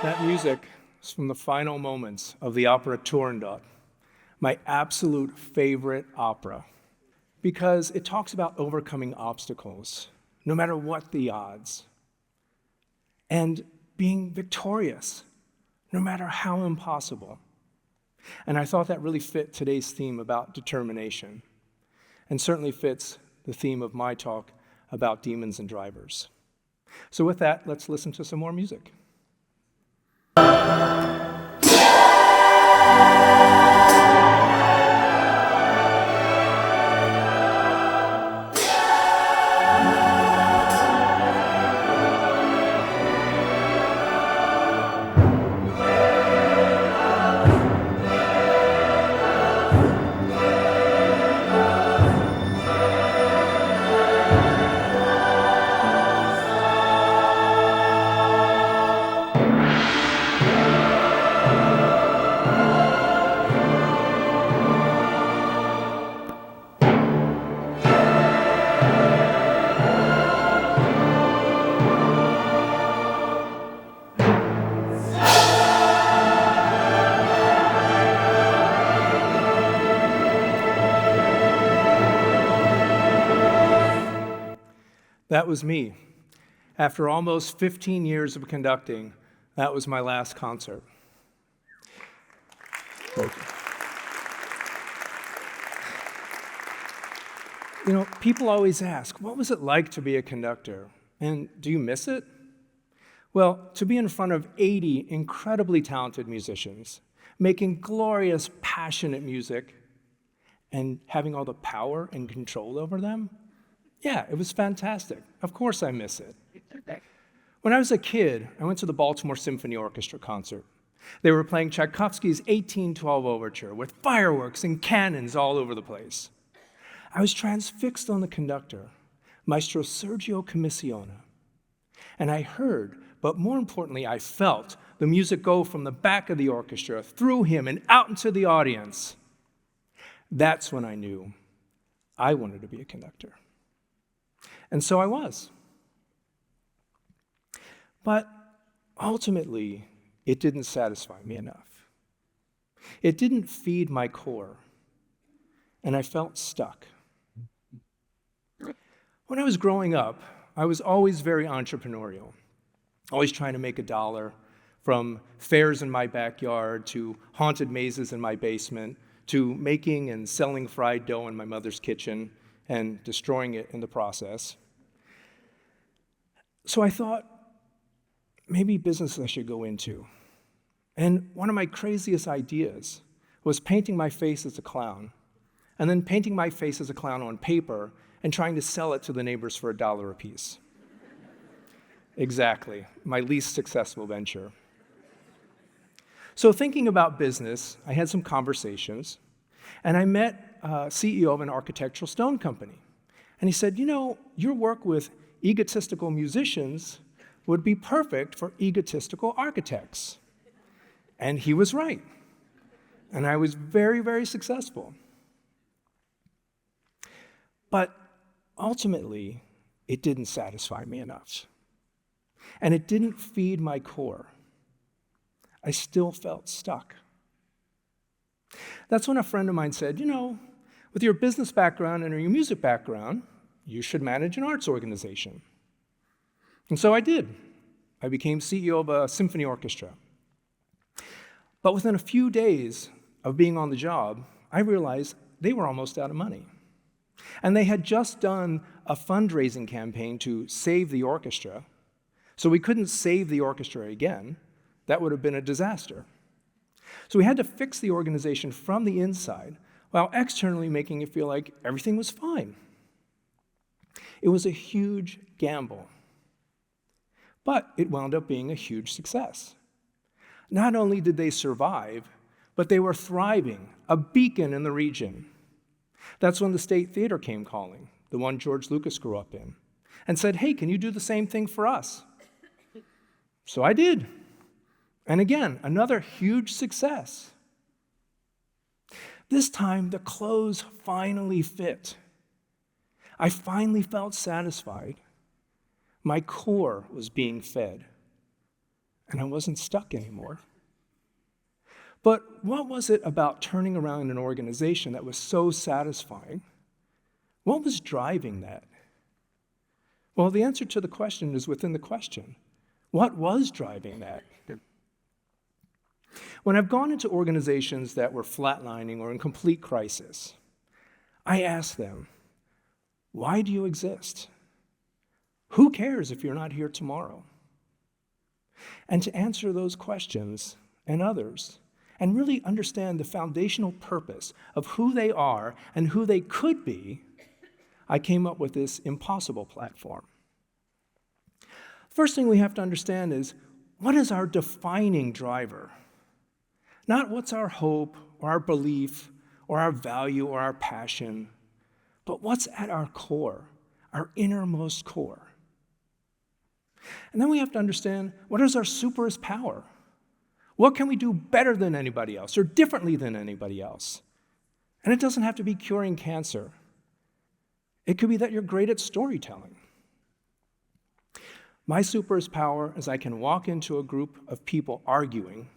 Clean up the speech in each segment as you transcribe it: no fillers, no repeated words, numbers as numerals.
That music is from the final moments of the opera Turandot, my absolute favorite opera, because it talks about overcoming obstacles, no matter what the odds, and being victorious, no matter how impossible. And I thought that really fit today's theme about determination, and certainly fits the theme of my talk about demons and drivers. So with that, let's listen to some more music. That was me. After almost 15 years of conducting, that was my last concert. Thank you. You know, people always ask, what was it like to be a conductor? And do you miss it? Well, to be in front of 80 incredibly talented musicians, making glorious, passionate music, and having all the power and control over them, yeah, it was fantastic. Of course I miss it. When I was a kid, I went to the Baltimore Symphony Orchestra concert. They were playing Tchaikovsky's 1812 Overture with fireworks and cannons all over the place. I was transfixed on the conductor, Maestro Sergio Commissiona. And I heard, but more importantly, I felt the music go from the back of the orchestra, through him, and out into the audience. That's when I knew I wanted to be a conductor. And so I was. But ultimately, it didn't satisfy me enough. It didn't feed my core, and I felt stuck. When I was growing up, I was always very entrepreneurial, always trying to make a dollar, from fairs in my backyard to haunted mazes in my basement to making and selling fried dough in my mother's kitchen and destroying it in the process. So I thought, maybe business I should go into. And one of my craziest ideas was painting my face as a clown, and then painting my face as a clown on paper and trying to sell it to the neighbors for $1 a piece. Exactly, my least successful venture. So thinking about business, I had some conversations, and I met a CEO of an architectural stone company. And he said, you know, your work with egotistical musicians would be perfect for egotistical architects. And he was right. And I was very, very successful. But ultimately, it didn't satisfy me enough. And it didn't feed my core. I still felt stuck. That's when a friend of mine said, you know, with your business background and your music background, you should manage an arts organization. And so I did. I became CEO of a symphony orchestra. But within a few days of being on the job, I realized they were almost out of money. And they had just done a fundraising campaign to save the orchestra, so we couldn't save the orchestra again. That would have been a disaster. So we had to fix the organization from the inside while externally making it feel like everything was fine. It was a huge gamble, but it wound up being a huge success. Not only did they survive, but they were thriving, a beacon in the region. That's when the State Theater came calling, the one George Lucas grew up in, and said, hey, can you do the same thing for us? So I did. And again, another huge success. This time, the clothes finally fit. I finally felt satisfied. My core was being fed, and I wasn't stuck anymore. But what was it about turning around an organization that was so satisfying? What was driving that? Well, the answer to the question is within the question. What was driving that? When I've gone into organizations that were flatlining or in complete crisis, I ask them, why do you exist? Who cares if you're not here tomorrow? And to answer those questions and others, and really understand the foundational purpose of who they are and who they could be, I came up with this impossible platform. First thing we have to understand is, what is our defining driver? Not what's our hope or our belief or our value or our passion, but what's at our core, our innermost core. And then we have to understand, what is our superest power? What can we do better than anybody else or differently than anybody else? And it doesn't have to be curing cancer. It could be that you're great at storytelling. My superest power is I can walk into a group of people arguing,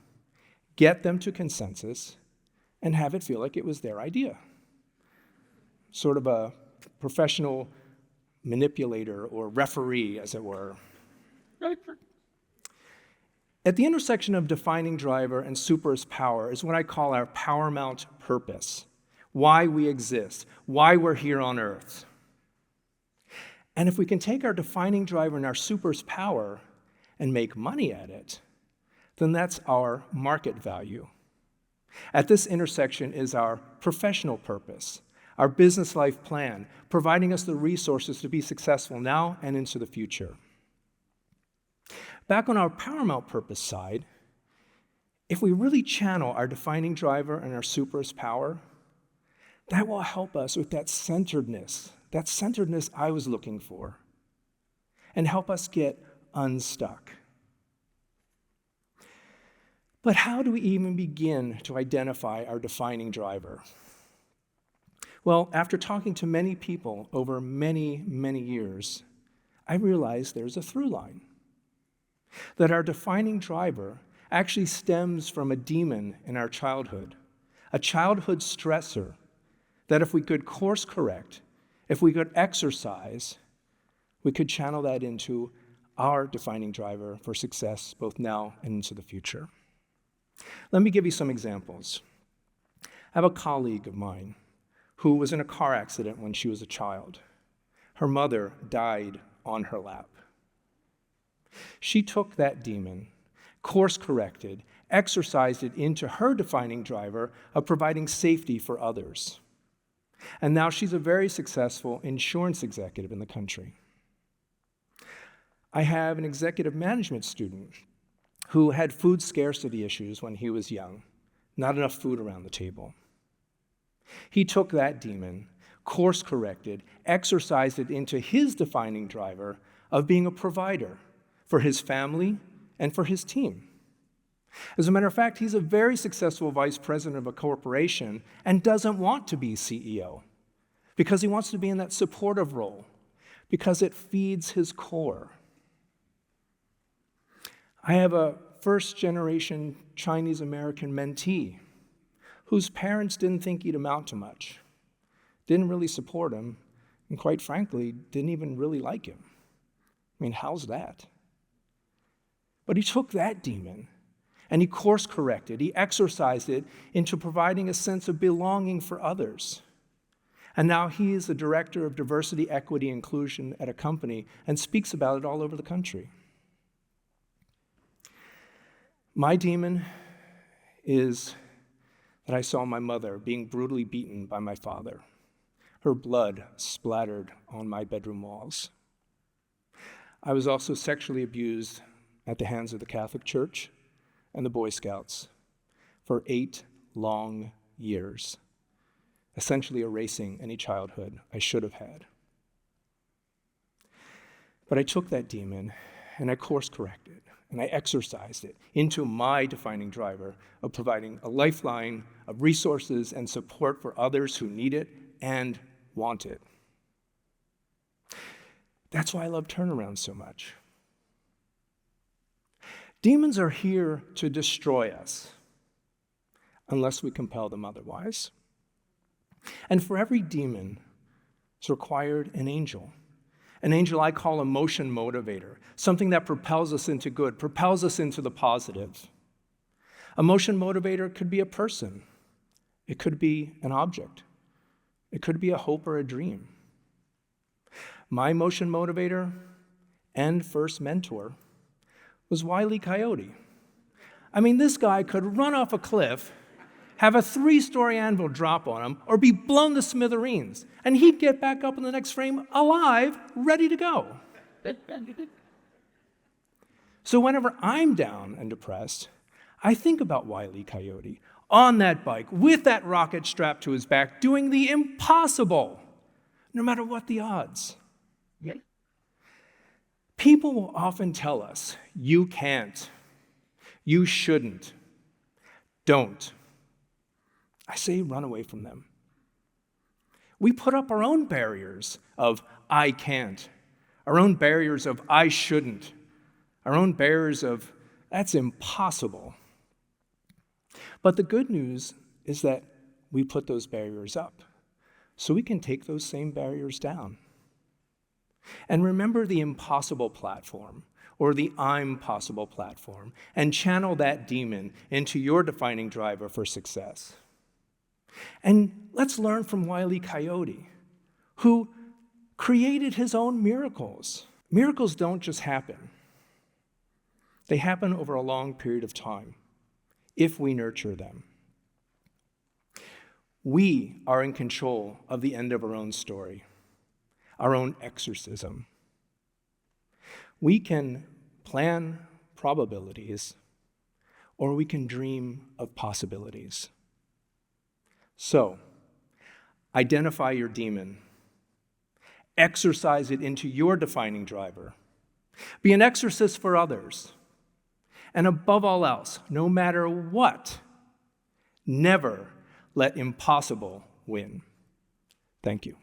get them to consensus, and have it feel like it was their idea. Sort of a professional manipulator or referee, as it were. At the intersection of defining driver and superest power is what I call our paramount purpose, why we exist, why we're here on earth. And if we can take our defining driver and our superest power and make money at it, then that's our market value. At this intersection is our professional purpose, our business life plan, providing us the resources to be successful now and into the future. Back on our paramount purpose side, if we really channel our defining driver and our superest power, that will help us with that centeredness I was looking for, and help us get unstuck. But how do we even begin to identify our defining driver? Well, after talking to many people over many, many years, I realized there's a through line. That our defining driver actually stems from a demon in our childhood, a childhood stressor that if we could course correct, if we could exercise, we could channel that into our defining driver for success both now and into the future. Let me give you some examples. I have a colleague of mine who was in a car accident when she was a child. Her mother died on her lap. She took that demon, course-corrected, exercised it into her defining driver of providing safety for others. And now she's a very successful insurance executive in the country. I have an executive management student who had food scarcity issues when he was young, not enough food around the table. He took that demon, course-corrected, exercised it into his defining driver of being a provider for his family and for his team. As a matter of fact, he's a very successful vice president of a corporation and doesn't want to be CEO because he wants to be in that supportive role because it feeds his core. I have a first-generation Chinese-American mentee whose parents didn't think he'd amount to much, didn't really support him, and quite frankly, didn't even really like him. I mean, how's that? But he took that demon and he course-corrected, he exercised it into providing a sense of belonging for others. And now he is the director of diversity, equity, inclusion at a company and speaks about it all over the country. My demon is that I saw my mother being brutally beaten by my father, her blood splattered on my bedroom walls. I was also sexually abused at the hands of the Catholic Church and the Boy Scouts for 8 long years, essentially erasing any childhood I should have had. But I took that demon and I course-corrected and I exercised it into my defining driver of providing a lifeline of resources and support for others who need it and want it. That's why I love turnaround so much. Demons are here to destroy us, unless we compel them otherwise. And for every demon is required an angel. An angel I call a motion motivator, something that propels us into good, propels us into the positive. A motion motivator could be a person. It could be an object. It could be a hope or a dream. My motion motivator and first mentor was Wile E. Coyote. I mean, this guy could run off a cliff, have a 3-story anvil drop on him, or be blown to smithereens, and he'd get back up in the next frame alive, ready to go. So whenever I'm down and depressed, I think about Wile E. Coyote on that bike with that rocket strapped to his back, doing the impossible, no matter what the odds. People will often tell us, you can't, you shouldn't, don't. I say run away from them. We put up our own barriers of I can't, our own barriers of I shouldn't, our own barriers of that's impossible. But the good news is that we put those barriers up so we can take those same barriers down. And remember the impossible platform or the I'm possible platform and channel that demon into your defining driver for success. And let's learn from Wile E. Coyote, who created his own miracles. Miracles don't just happen. They happen over a long period of time if we nurture them. We are in control of the end of our own story, our own exorcism. We can plan probabilities, or we can dream of possibilities. So, identify your demon. Exercise it into your defining driver. Be an exorcist for others. And above all else, no matter what, never let impossible win. Thank you.